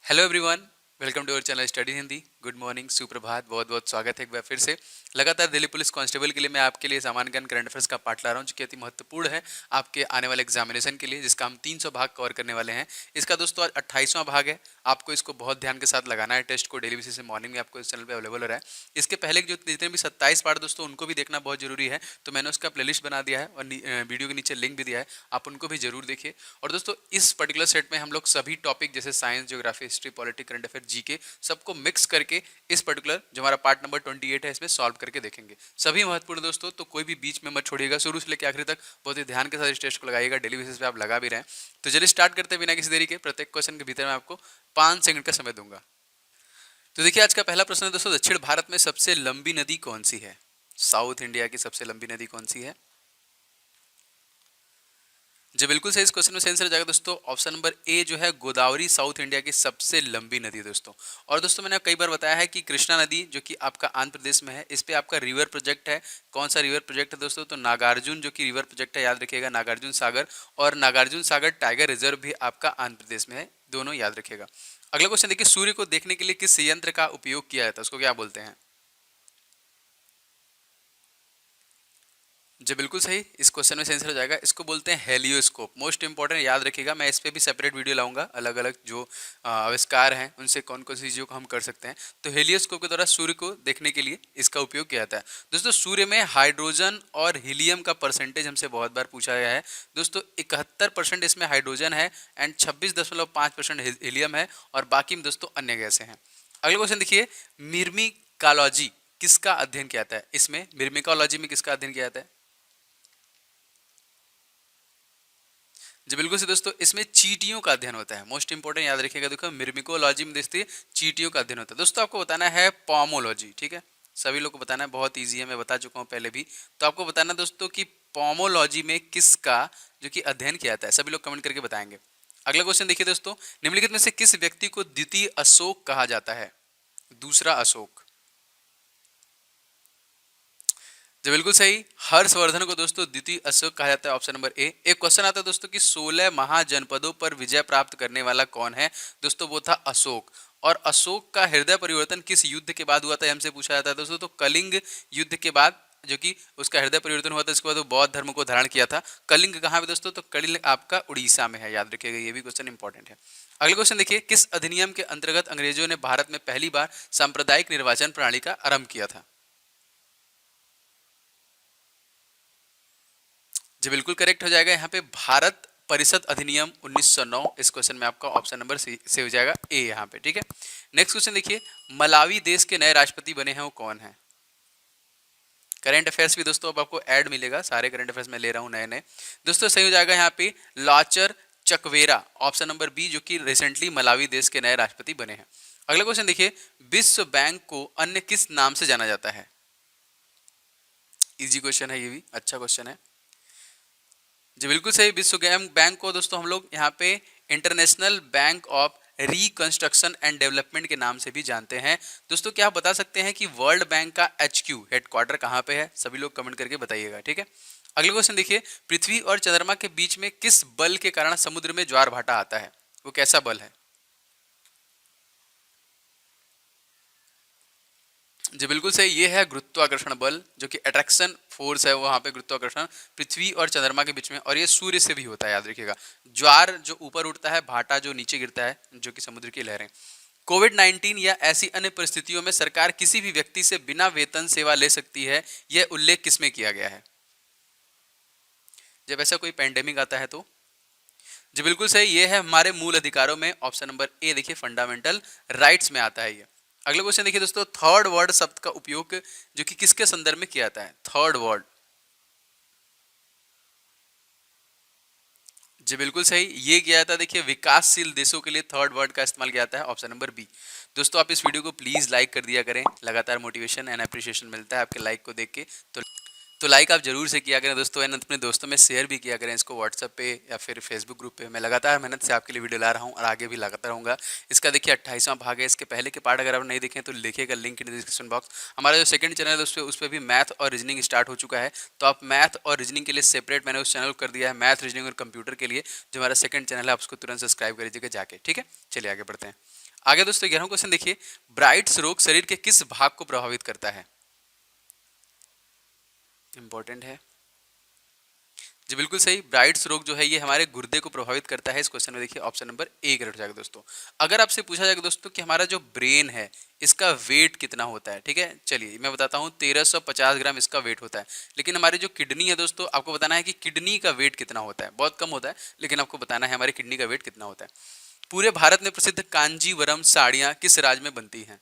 Hello everyone, welcome to our channel study Hindi. Good morning, सुप्रभात, बहुत बहुत स्वागत है एक बार फिर से। लगातार दिल्ली पुलिस कांस्टेबल के लिए मैं आपके लिए सामान्य ज्ञान करंट अफेयर्स का पाठ ला रहा हूं, जो कि अति महत्वपूर्ण है आपके आने वाले एग्जामिनेशन के लिए, जिसका हम 300 भाग कवर करने वाले हैं। इसका दोस्तों आज 28वां भाग है। आपको इसको बहुत ध्यान के साथ लगाना है। टेस्ट को डेली बेसिस से मॉर्निंग में आपको इस चैनल पर अवेलेबल हो रहा है। इसके पहले जो जितने भी 27 पार्ट दोस्तों, उनको भी देखना बहुत जरूरी है। तो मैंने उसका प्लेलिस्ट बना दिया है और वीडियो के नीचे लिंक भी दिया है, आप उनको भी जरूर देखिए। और दोस्तों इस पर्टिकुलर सेट में हम लोग सभी टॉपिक जैसे science, geography, history, politics, current affair, GK सबको मिक्स करके इस पर्टिकुलर जो हमारा पार्ट नंबर 28 है इसमें सॉल्व करके देखेंगे। सभी महत्वपूर्ण दोस्तों, तो कोई भी बीच में मत छोड़िएगा, शुरू से लेकर आखिर तक बहुत ही ध्यान के साथ इस टेस्ट को लगाइएगा। डेली बेसिस पे आप लगा भी रहे हैं। तो चलिए स्टार्ट करते हैं बिना किसी देरी के। प्रत्येक क्वेश्चन के भीतर मैं आपको 5 सेकंड का समय दूंगा। तो देखिए आज का पहला प्रश्न है दोस्तों, दक्षिण भारत में सबसे लंबी नदी कौन सी है? साउथ इंडिया की सबसे लंबी नदी कौन सी है? जी बिल्कुल सही। इस क्वेश्चन में आंसर हो जाएगा दोस्तों ऑप्शन नंबर ए, जो है गोदावरी साउथ इंडिया की सबसे लंबी नदी दोस्तों। और दोस्तों मैंने कई बार बताया है कि कृष्णा नदी जो कि आपका आंध्र प्रदेश में है, इस पे आपका रिवर प्रोजेक्ट है। कौन सा रिवर प्रोजेक्ट है दोस्तों? तो नागार्जुन जो कि रिवर प्रोजेक्ट है, याद रखिएगा, नागार्जुन सागर। और नागार्जुन सागर टाइगर रिजर्व भी आपका आंध्र प्रदेश में है, दोनों याद रखिएगा। अगला क्वेश्चन देखिए, सूर्य को देखने के लिए किस यंत्र का उपयोग किया जाता है, उसको क्या बोलते हैं? जी बिल्कुल सही। इस क्वेश्चन में आंसर हो जाएगा, इसको बोलते हैं हेलियोस्कोप। मोस्ट इंपॉर्टेंट, याद रखिएगा। मैं इस पे भी सेपरेट वीडियो लाऊंगा, अलग अलग जो आविष्कार हैं उनसे कौन कौन सी चीज़ों को हम कर सकते हैं। तो हेलियोस्कोप के द्वारा सूर्य को देखने के लिए इसका उपयोग किया जाता है दोस्तों। सूर्य में हाइड्रोजन और हीलियम का परसेंटेज हमसे बहुत बार पूछा गया है दोस्तों। 71% इसमें हाइड्रोजन है एंड 26.5% हीलियम है, और बाकी में दोस्तों अन्य गैसें हैं। अगला क्वेश्चन देखिए, मिर्मिकोलॉजी किसका अध्ययन किया जाता है? इसमें मिर्मिकोलॉजी में किसका अध्ययन किया जाता है? जी बिल्कुल से दोस्तों, इसमें चींटियों का अध्ययन होता है। मोस्ट इंपोर्टेंट, याद रखिएगा। देखो मिर्मिकोलॉजी में देखते चींटियों का अध्ययन होता है दोस्तों। आपको बताना है पोमोलॉजी, ठीक है। सभी लोग को बताना है, बहुत इजी है, मैं बता चुका हूँ पहले भी। तो आपको बताना दोस्तों कि पोमोलॉजी में किसका जो कि अध्ययन किया जाता है। सभी लोग कमेंट करके बताएंगे। अगला क्वेश्चन देखिए दोस्तों, निम्नलिखित में से किस व्यक्ति को द्वितीय अशोक कहा जाता है? दूसरा अशोक। जी बिल्कुल सही। हर्षवर्धन को दोस्तों द्वितीय अशोक कहा जाता है, ऑप्शन नंबर ए। एक क्वेश्चन आता है दोस्तों कि 16 महाजनपदों पर विजय प्राप्त करने वाला कौन है? दोस्तों वो था अशोक। और अशोक का हृदय परिवर्तन किस युद्ध के बाद हुआ था, हमसे पूछा जाता है दोस्तों। तो कलिंग युद्ध के बाद जो कि उसका हृदय परिवर्तन हुआ था, इसके बाद वो बौद्ध धर्म को धारण किया था। कलिंग कहाँ पे दोस्तों? तो कलिंग आपका उड़ीसा में है, याद रखिएगा, ये भी क्वेश्चन इंपॉर्टेंट है। अगले क्वेश्चन देखिए, किस अधिनियम के अंतर्गत अंग्रेजों ने भारत में पहली बार सांप्रदायिक निर्वाचन प्रणाली का आरंभ किया था? जी बिल्कुल करेक्ट हो जाएगा। यहाँ पे भारत परिषद अधिनियम 1909। इस क्वेश्चन में आपका ऑप्शन नंबर से हो जाएगा ए यहाँ पे, ठीक है। नेक्स्ट क्वेश्चन देखिए, मलावी देश के नए राष्ट्रपति बने हैं, वो कौन है? करंट अफेयर्स भी दोस्तों अब आपको ऐड मिलेगा, सारे करंट अफेयर्स में ले रहा हूँ नए नए दोस्तों। सही हो जाएगा यहाँ पे लाचर चकवेरा, ऑप्शन नंबर बी, जो कि रिसेंटली मलावी देश के नए राष्ट्रपति बने हैं। अगला क्वेश्चन देखिए, विश्व बैंक को अन्य किस नाम से जाना जाता है? इजी क्वेश्चन है, ये भी अच्छा क्वेश्चन है। जी बिल्कुल सही। विश्व बैंक को दोस्तों हम लोग यहाँ पे international bank of reconstruction and development के नाम से भी जानते हैं दोस्तों। क्या आप बता सकते हैं कि वर्ल्ड बैंक का HQ हेडक्वार्टर कहाँ पे है? सभी लोग कमेंट करके बताइएगा, ठीक है। अगले क्वेश्चन देखिए, पृथ्वी और चंद्रमा के बीच में किस बल के कारण समुद्र में ज्वार भाटा आता है? वो कैसा बल है? जी बिल्कुल सही। ये है गुरुत्वाकर्षण बल, जो कि अट्रैक्शन फोर्स है वहां पे, गुरुत्वाकर्षण पृथ्वी और चंद्रमा के बीच में। और ये सूर्य से भी होता है, याद रखिएगा। ज्वार जो ऊपर उठता है, भाटा जो नीचे गिरता है, जो कि समुद्र की लहरें। कोविड-19 या ऐसी अन्य परिस्थितियों में सरकार किसी भी व्यक्ति से बिना वेतन सेवा ले सकती है, यह उल्लेख किसमें किया गया है? जब ऐसा कोई पेंडेमिक आता है तो। जी बिल्कुल सही। ये है हमारे मूल अधिकारों में, ऑप्शन नंबर ए देखिए, फंडामेंटल राइट्स में आता है ये। अगला क्वेश्चन देखिए दोस्तों, थर्ड वर्ड शब्द का उपयोग जो कि किसके संदर्भ में किया जाता है? Third word. जी बिल्कुल सही। ये किया जाता है देखिए, विकासशील देशों के लिए थर्ड वर्ड का इस्तेमाल किया जाता है, ऑप्शन नंबर बी। दोस्तों आप इस वीडियो को प्लीज लाइक कर दिया करें, लगातार मोटिवेशन एंड अप्रिशिएशन मिलता है आपके लाइक को देख के। तो तो लाइक आप जरूर से किया करें दोस्तों, एंड अपने दोस्तों में शेयर भी किया करें इसको व्हाट्सएप पे या फिर फेसबुक ग्रुप पे। मैं लगातार मेहनत से आपके लिए वीडियो ला रहा हूँ और आगे भी लगाता रहूँगा। इसका देखिए 28वां भाग है। इसके पहले के पार्ट अगर आप नहीं देखें तो लिखिएगा लिंक इन डिस्क्रिप्शन बॉक्स। हमारा जो सेकंड चैनल है दोस्तों उस पर भी मैथ और रीजनिंग स्टार्ट हो चुका है। तो आप मैथ और रीजनिंग के लिए सेपरेट मैंने उस चैनल को कर दिया है, मैथ रीजनिंग और कंप्यूटर के लिए जो हमारा सेकंड चैनल है, आप उसको तुरंत सब्सक्राइब कर लीजिएगा जाके, ठीक है। चलिए आगे बढ़ते हैं। आगे दोस्तों 11वां क्वेश्चन देखिए, ब्राइट्स रोग शरीर के किस भाग को प्रभावित करता है? इंपॉर्टेंट है जी, बिल्कुल सही। ब्राइट्स रोग जो है ये हमारे गुर्दे को प्रभावित करता है। इस क्वेश्चन में देखिए ऑप्शन नंबर ए करेक्ट हो जाएगा दोस्तों। अगर आपसे पूछा जाएगा दोस्तों कि हमारा जो ब्रेन है इसका वेट कितना होता है, ठीक है, चलिए मैं बताता हूँ 1350 ग्राम इसका वेट होता है। लेकिन हमारी जो किडनी है दोस्तों, आपको बताना है कि किडनी का वेट कितना होता है। बहुत कम होता है लेकिन आपको बताना है हमारी किडनी का वेट कितना होता है। पूरे भारत में प्रसिद्ध कांजीवरम साड़ियाँ किस राज्य में बनती हैं?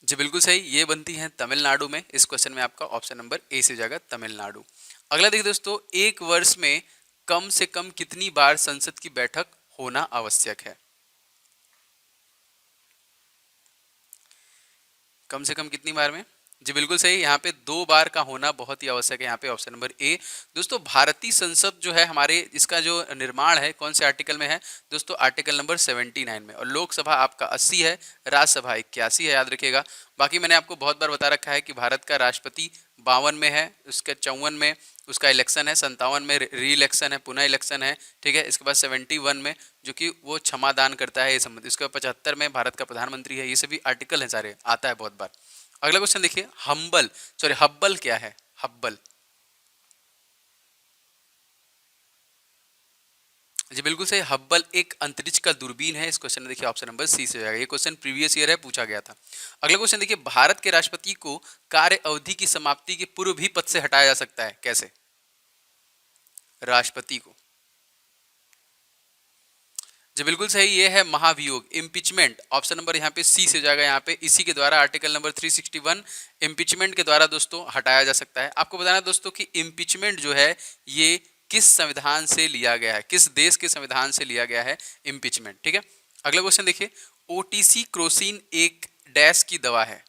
जी बिल्कुल सही, ये बनती हैं तमिलनाडु में। इस क्वेश्चन में आपका ऑप्शन नंबर ए से हो जाएगा तमिलनाडु। अगला देखिए दोस्तों, एक वर्ष में कम से कम कितनी बार संसद की बैठक होना आवश्यक है? कम से कम कितनी बार में? जी बिल्कुल सही, यहाँ पे 2 बार का होना बहुत ही आवश्यक है। यहाँ पे ऑप्शन नंबर ए। दोस्तों भारतीय संसद जो है हमारे, इसका जो निर्माण है कौन से आर्टिकल में है दोस्तों? आर्टिकल नंबर 79 में। और लोकसभा आपका 80 है, राज्यसभा 81 है, याद रखिएगा। बाकी मैंने आपको बहुत बार बता रखा है कि भारत का राष्ट्रपति 52 में है, उसका 54 में उसका इलेक्शन है, 57 में री इलेक्शन है, पुनः इलेक्शन है, ठीक है। इसके बाद 71 में जो कि वो क्षमा दान करता है ये संबंध, इसके बाद 75 में भारत का प्रधानमंत्री है। ये सभी आर्टिकल हैं, सारे आता है बहुत बार। अगला क्वेश्चन देखिए, हब्बल क्या है? हब्बल, जी बिल्कुल सही, हब्बल एक अंतरिक्ष का दूरबीन है। इस क्वेश्चन में देखिए ऑप्शन नंबर सी से हो जाएगा। ये क्वेश्चन प्रीवियस ईयर है, पूछा गया था। अगला क्वेश्चन देखिए, भारत के राष्ट्रपति को कार्य अवधि की समाप्ति के पूर्व भी पद से हटाया जा सकता है, कैसे? राष्ट्रपति को, जी बिल्कुल सही, ये है महाभियोग, इम्पीचमेंट। ऑप्शन नंबर यहाँ पे सी से हो जाएगा। यहाँ पे इसी के द्वारा आर्टिकल नंबर 361 इम्पीचमेंट के द्वारा दोस्तों हटाया जा सकता है। आपको बताना है दोस्तों कि इम्पीचमेंट जो है ये किस संविधान से लिया गया है, किस देश के संविधान से लिया गया है इम्पीचमेंट, ठीक है। अगला क्वेश्चन देखिए, ओटीसी क्रोसिन एक डैश की दवा है?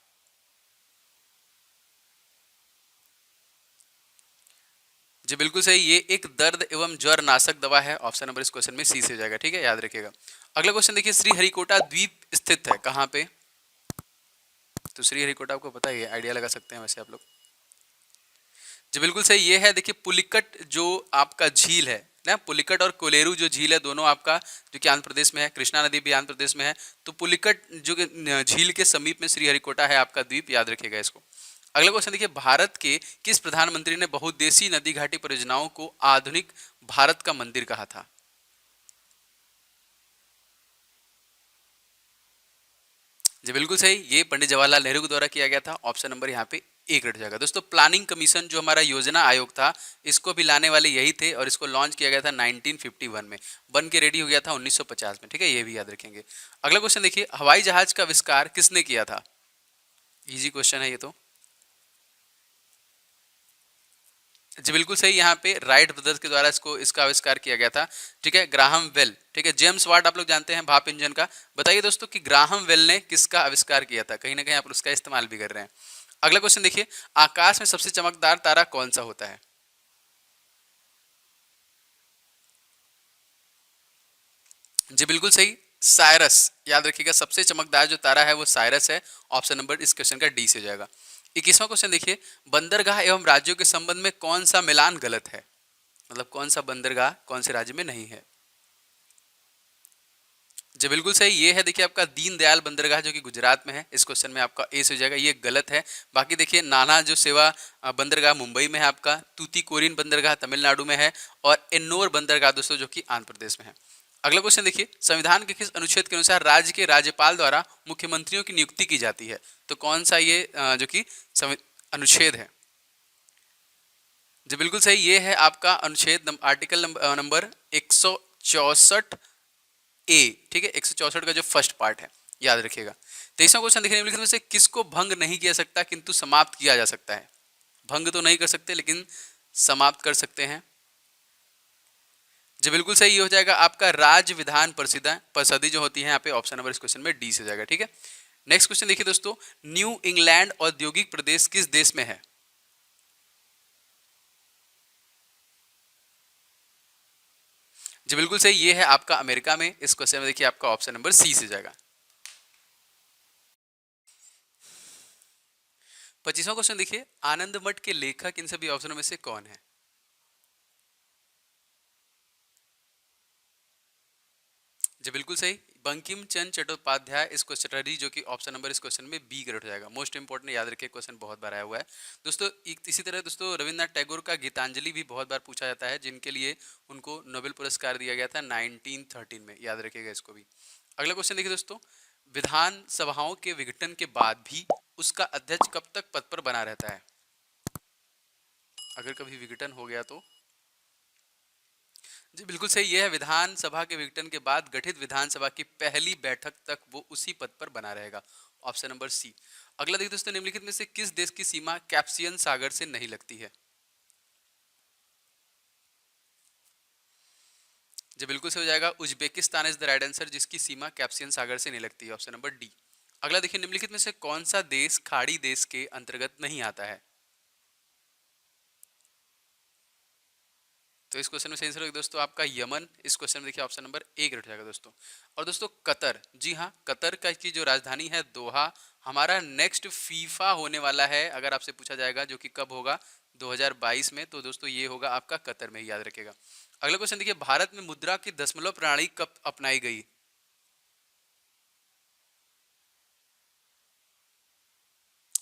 जी बिल्कुल सही, ये एक दर्द एवं ज्वर नाशक दवा है। ऑप्शन नंबर इस क्वेश्चन में सी से हो जाएगा, ठीक है, याद रखिएगा। अगला क्वेश्चन देखिए, श्रीहरिकोटा द्वीप स्थित है कहाँ पे? तो श्रीहरिकोटा आपको पता ही है, आइडिया लगा सकते हैं वैसे आप लोग। जी बिल्कुल सही, ये है देखिए पुलिकट जो आपका झील है ना, पुलिकट और कोलेरू जो झील है दोनों आपका जो कि आंध्र प्रदेश में है, कृष्णा नदी भी आंध्र प्रदेश में है। तो पुलिकट जो कि झील के समीप में श्रीहरिकोटा है आपका द्वीप, याद रखिएगा इसको। अगला क्वेश्चन देखिए, भारत के किस प्रधानमंत्री ने बहुउद्देशीय नदी घाटी परियोजनाओं को आधुनिक भारत का मंदिर कहा था? जी बिल्कुल सही, ये पंडित जवाहरलाल नेहरू के द्वारा किया गया था। ऑप्शन नंबर यहाँ पे एक रट जाएगा। दोस्तों प्लानिंग कमीशन जो हमारा योजना आयोग था, इसको भी लाने वाले यही थे और इसको लॉन्च किया गया था 1951 में, बन के रेडी हो गया था 1950 में, ठीक है, ये भी याद रखेंगे। अगला क्वेश्चन देखिए, हवाई जहाज का आविष्कार किसने किया था? इजी क्वेश्चन है ये तो। जी बिल्कुल सही, यहाँ पे राइट ब्रदर्स के द्वारा इसका आविष्कार किया गया था, ठीक है, ग्राहम वेल, ठीक है। जेम्स वाट आप लोग जानते हैं भाप इंजन का। बताइए दोस्तों कि ग्राहम वेल ने किसका आविष्कार किया था? कहीं ना कहीं आप उसका इस्तेमाल भी कर रहे हैं। अगला क्वेश्चन देखिए, आकाश में सबसे चमकदार तारा कौन सा होता है? जी बिल्कुल सही, साइरस, याद रखिएगा सबसे चमकदार जो तारा है वो साइरस है। ऑप्शन नंबर इस क्वेश्चन का डी से हो जाएगा। 21वां क्वेश्चन देखिए, बंदरगाह एवं राज्यों के संबंध में कौन सा मिलान गलत है? मतलब कौन सा बंदरगाह कौन से राज्य में नहीं है? जी बिल्कुल सही, ये है देखिए आपका दीनदयाल बंदरगाह जो कि गुजरात में है। इस क्वेश्चन में आपका ए से हो जाएगा, ये गलत है। बाकी देखिए नाना जो सेवा बंदरगाह मुंबई में है आपका, तूतीकोरिन बंदरगाह तमिलनाडु में है, और एन्नोर बंदरगाह दोस्तों जो कि आंध्र प्रदेश में है। अगला क्वेश्चन देखिए, संविधान के किस अनुच्छेद के अनुसार राज्य के राज्यपाल द्वारा मुख्यमंत्रियों की नियुक्ति की जाती है? तो कौन सा ये जो कि अनुच्छेद है? जी बिल्कुल सही, ये है आपका अनुच्छेद आर्टिकल नंबर 164 ए, ठीक है, 164 का जो फर्स्ट पार्ट है, याद रखिएगा। 23वां क्वेश्चन देखिए, निम्नलिखित में से किसको भंग नहीं किया सकता किंतु समाप्त किया जा सकता है? भंग तो नहीं कर सकते लेकिन समाप्त कर सकते हैं। जी बिल्कुल सही, ये हो जाएगा आपका राज्य विधान परिषद जो होती है यहाँ पे। ऑप्शन नंबर इस क्वेश्चन में डी से हो जाएगा, ठीक है। नेक्स्ट क्वेश्चन देखिए दोस्तों, न्यू इंग्लैंड औद्योगिक प्रदेश किस देश में है? जी बिल्कुल सही, ये है आपका अमेरिका में। इस क्वेश्चन में देखिए आपका ऑप्शन नंबर सी से जाएगा। 25वां क्वेश्चन देखिए, आनंद मठ के लेखक इन सभी ऑप्शनों में से कौन है? जी बिल्कुल सही, बंकिम चंद्र चट्टोपाध्याय इस क्वेश्चन जो कि ऑप्शन नंबर इस क्वेश्चन में बी करेक्ट हो जाएगा। मोस्ट इंपोर्टेंट, याद रखिए क्वेश्चन बहुत बार आया हुआ है दोस्तों। इसी तरह दोस्तों रविन्द्रनाथ टैगोर का गीतांजलि भी बहुत बार पूछा जाता है, जिनके लिए उनको नोबेल पुरस्कार दिया गया था 1913 में, याद रखिएगा इसको भी। अगला क्वेश्चन देखिए दोस्तों, विधान सभाओं के विघटन के बाद भी उसका अध्यक्ष कब तक पद पर बना रहता है? अगर कभी विघटन हो गया तो? जी बिल्कुल सही, यह है विधानसभा के विघटन के बाद गठित विधानसभा की पहली बैठक तक वो उसी पद पर बना रहेगा। Option number C. अगला देखिए दोस्तों, निम्नलिखित में से किस देश की सीमा कैप्सियन सागर से नहीं लगती है? जी बिल्कुल सही हो जाएगा, Uzbekistan is the right answer, जिसकी सीमा कैप्सियन सागर से नहीं लगती है। Option number D. अगला देखिए, निम्नलिखित में से कौन सा देश खाड़ी देश के अंतर्गत नहीं आता है? तो इस क्वेश्चन में सही आंसर होगा दोस्तों आपका यमन। इस क्वेश्चन में देखिए ऑप्शन नंबर ए करेक्ट हो जाएगा दोस्तों। और दोस्तों कतर, जी हाँ, कतर का की जो राजधानी है दोहा। हमारा नेक्स्ट फीफा होने वाला है, अगर आपसे पूछा जाएगा जो कि कब होगा 2022 में, तो दोस्तों ये होगा आपका कतर में ही, याद रखिएगा। अगला क्वेश्चन देखिए, भारत में मुद्रा की दशमलव प्रणाली कब अपनाई गई?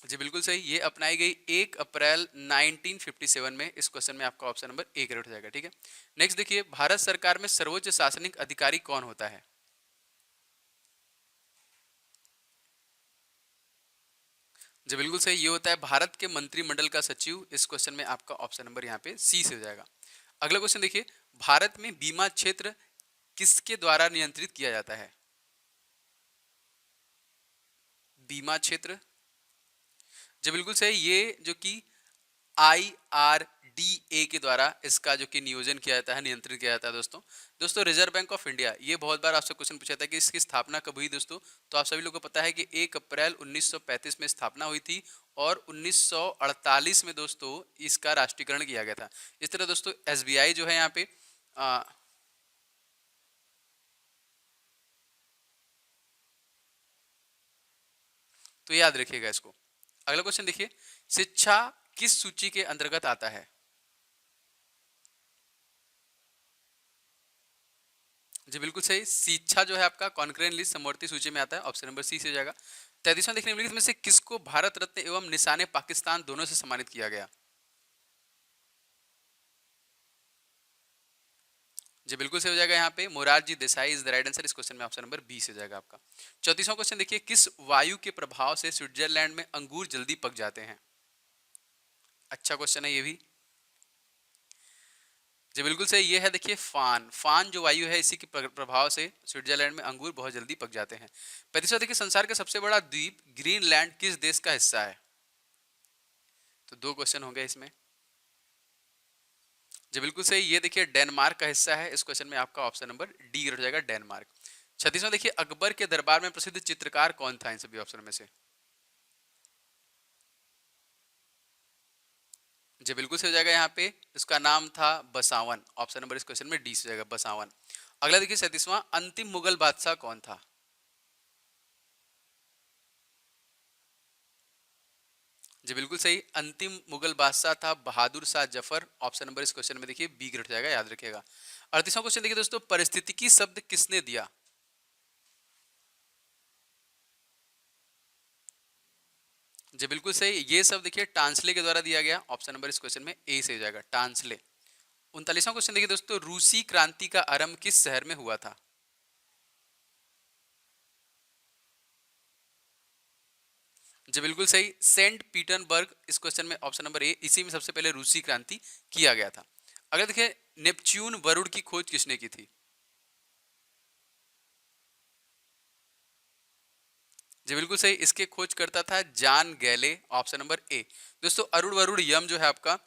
जी बिल्कुल सही, ये अपनाई गई 1 अप्रैल 1957 में। इस क्वेश्चन में आपका ऑप्शन नंबर ए करेक्ट हो जाएगा, ठीक है। नेक्स्ट देखिए, भारत सरकार में सर्वोच्च शासनिक अधिकारी कौन होता है? जी बिल्कुल सही, ये होता है भारत के मंत्रिमंडल का सचिव। इस क्वेश्चन में आपका ऑप्शन नंबर यहाँ पे सी से हो जाएगा। अगला क्वेश्चन देखिए, भारत में बीमा क्षेत्र किसके द्वारा नियंत्रित किया जाता है? बीमा क्षेत्र, जी बिल्कुल सही, ये जो कि IRDA के द्वारा इसका जो कि नियोजन किया जाता है, नियंत्रित किया जाता है दोस्तों। दोस्तों रिजर्व बैंक ऑफ इंडिया, ये बहुत बार आपसे क्वेश्चन पूछा था कि इसकी स्थापना कब हुई दोस्तों। तो आप सभी लोगों को पता है कि 1 अप्रैल 1935 में स्थापना हुई थी, और 1948 में दोस्तों इसका राष्ट्रीयकरण किया गया था। इस तरह दोस्तों SBI जो है यहाँ पे तो याद रखिएगा इसको। अगला क्वेश्चन देखिए, शिक्षा किस सूची के अंतर्गत आता है? जी बिल्कुल सही, शिक्षा जो है आपका कॉन्करेंट लिस्ट समवर्ती सूची में आता है। ऑप्शन नंबर सी से हो जाएगा। 33वां देखने में से किसको भारत रत्न एवं निशाने पाकिस्तान दोनों से सम्मानित किया गया? जी बिल्कुल सही हो जाएगा, यहाँ पे Morarji Desai is the right answer. इस क्वेश्चन में ऑप्शन नंबर बी से जाएगा आपका। 34वां क्वेश्चन देखिए, किस वायु के प्रभाव से स्विट्जरलैंड में अंगूर जल्दी पक जाते हैं? अच्छा क्वेश्चन है ये भी। जी बिल्कुल सही, ये है देखिए फान। फान जो वायु है, इसी के प्रभाव से स्विट्जरलैंड में अंगूर बहुत जल्दी पक जाते हैं। 35वां देखिए, संसार का सबसे बड़ा द्वीप ग्रीनलैंड किस देश का हिस्सा है? तो दो क्वेश्चन होंगे इसमें। जी बिल्कुल सही, ये देखिए डेनमार्क का हिस्सा है। इस क्वेश्चन में आपका ऑप्शन नंबर डी हो जाएगा, डेनमार्क। 36वां देखिए, अकबर के दरबार में प्रसिद्ध चित्रकार कौन था इन सभी ऑप्शन में से? जी बिल्कुल सही हो जाएगा, यहाँ पे इसका नाम था बसावन। ऑप्शन नंबर इस क्वेश्चन में डी से जाएगा, बसावन। अगला देखिए 37वां, अंतिम मुगल बादशाह कौन था? जी बिल्कुल सही, अंतिम मुगल बादशाह था बहादुर शाह जफर। ऑप्शन नंबर इस क्वेश्चन में देखिए बी ग्रेड हो जाएगा, याद रखिएगा। 38वां क्वेश्चन देखिए दोस्तों, परिस्थितिकी शब्द किसने दिया? जी बिल्कुल सही, ये सब देखिए टांसले के द्वारा दिया गया। ऑप्शन नंबर इस क्वेश्चन में ए से हो जाएगा, टांसले। 39वां क्वेश्चन देखिए दोस्तों, रूसी क्रांति का आरंभ किस शहर में हुआ था? जी बिल्कुल सही, सेंट पीटर्सबर्ग। इस क्वेश्चन में ऑप्शन नंबर ए, इसी में सबसे पहले रूसी क्रांति किया गया था। अगर देखिए, नेपच्यून वरुण की खोज किसने की थी? जी बिल्कुल सही, इसके खोज करता था जॉन गैले। Option number A. दोस्तों अरुण वरुण यम जो है आपका,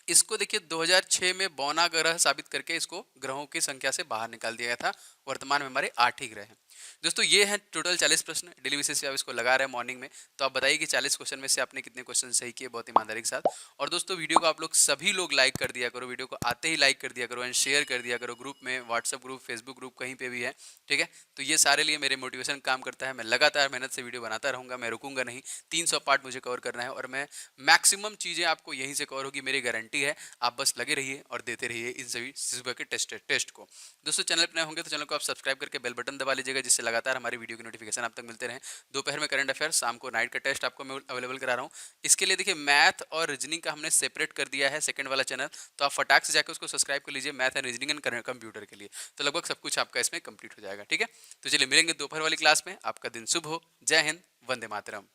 इसको देखिए 2006 में बौना ग्रह साबित करके इसको ग्रहों की संख्या से बाहर निकाल दिया गया था। वर्तमान में हमारे 8 ही ग्रह हैं। दोस्तों ये हैं टोटल 40 प्रश्न, डेली बेसिस पे आप इसको लगा रहे हैं मॉर्निंग में। तो आप बताइए कि 40 क्वेश्चन में से आपने कितने क्वेश्चन सही किए बहुत ईमानदारी के साथ। और दोस्तों वीडियो को आप लोग सभी लोग लाइक कर दिया करो, वीडियो को आते ही लाइक कर दिया करो एंड शेयर कर दिया करो ग्रुप में, व्हाट्सएप ग्रुप, फेसबुक ग्रुप, कहीं पे भी है, ठीक है। तो ये सारे लिए मेरे मोटिवेशन काम करता है। मैं लगातार मेहनत से वीडियो बनाता रहूंगा, मैं रुकूंगा नहीं। 300 पार्ट मुझे कवर करना है और मैं मैक्सिमम चीजें आपको यहीं से कवर होगी, मेरी गारंटी है। आप बस लगे रहिए और देते रहिए इन सभी सुबह के टेस्ट को। दोस्तों चैनल पर नए होंगे तो चैनल को आप सब्सक्राइब करके बेल बटन दबा लीजिएगा, जिससे लगातार हमारी वीडियो की नोटिफिकेशन आप तक मिलते रहें। दोपहर में करंट अफेयर, शाम को नाइट का टेस्ट आपको मैं अवेलेबल करा रहा हूँ। इसके लिए देखिए मैथ और रीजनिंग का हमने सेपरेट कर दिया है सेकंड वाला चैनल, तो आप फटाक से जाकर उसको सब्सक्राइब कर लीजिए, math and reasoning and computer के लिए। तो लगभग सब कुछ आपका इसमें कंप्लीट हो जाएगा, ठीक है। तो चलिए मिलेंगे दोपहर वाली क्लास में। आपका दिन शुभ हो। जय हिंद, वंदे मातरम।